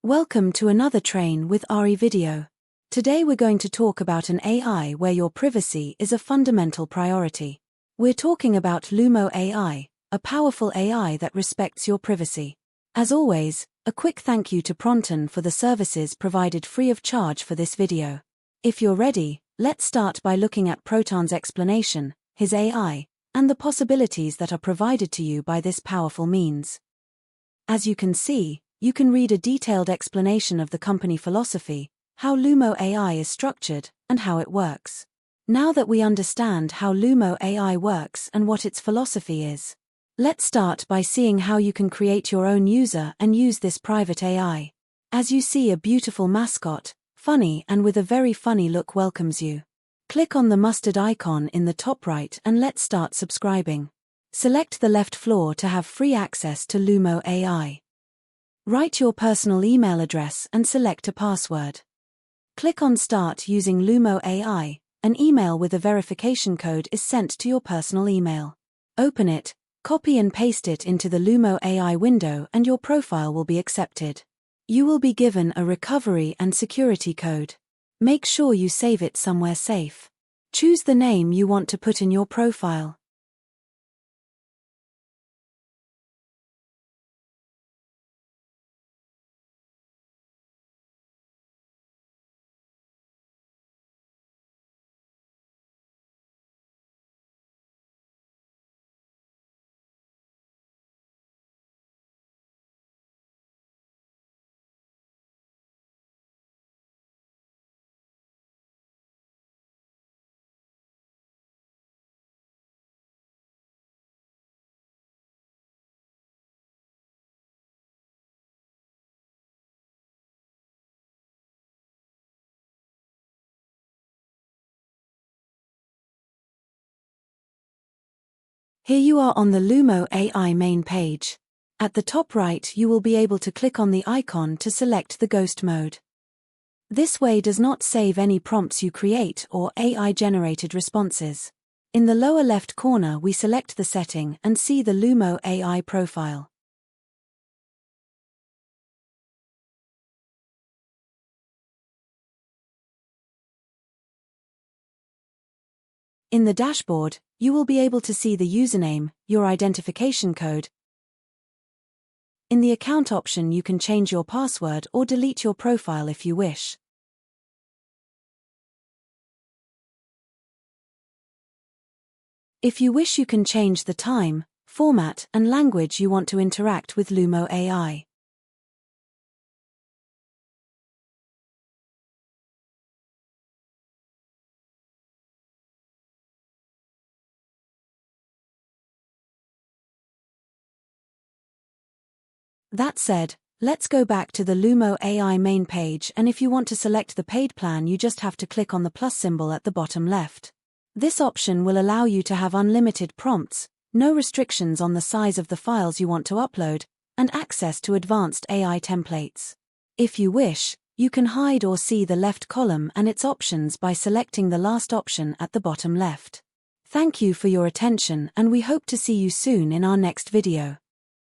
Welcome to another Train with Ari video. Today we're going to talk about an AI where your privacy is a fundamental priority. We're talking about Lumo AI, a powerful AI that respects your privacy. As always, a quick thank you to Pronton for the services provided free of charge for this video. If you're ready, let's start by looking at Proton's explanation, his AI, and the possibilities that are provided to you by this powerful means. As you can see, you can read a detailed explanation of the company philosophy, how Lumo AI is structured, and how it works. Now that we understand how Lumo AI works and what its philosophy is, let's start by seeing how you can create your own user and use this private AI. As you see, a beautiful mascot, funny and with a very funny look, welcomes you. Click on the mustard icon in the top right and let's start subscribing. Select the left floor to have free access to Lumo AI. Write your personal email address and select a password. Click on Start using Lumo AI. An email with a verification code is sent to your personal email. Open it, copy and paste it into the Lumo AI window and your profile will be accepted. You will be given a recovery and security code. Make sure you save it somewhere safe. Choose the name you want to put in your profile. Here you are on the Lumo AI main page. At the top right you will be able to click on the icon to select the ghost mode. This way does not save any prompts you create or AI-generated responses. In the lower left corner we select the setting and see the Lumo AI profile. In the dashboard, you will be able to see the username, your identification code. In the account option you can change your password or delete your profile if you wish. If you wish you can change the time, format and language you want to interact with Lumo AI. That said, let's go back to the Lumo AI main page, and if you want to select the paid plan you just have to click on the plus symbol at the bottom left. This option will allow you to have unlimited prompts, no restrictions on the size of the files you want to upload, and access to advanced AI templates. If you wish, you can hide or see the left column and its options by selecting the last option at the bottom left. Thank you for your attention and we hope to see you soon in our next video.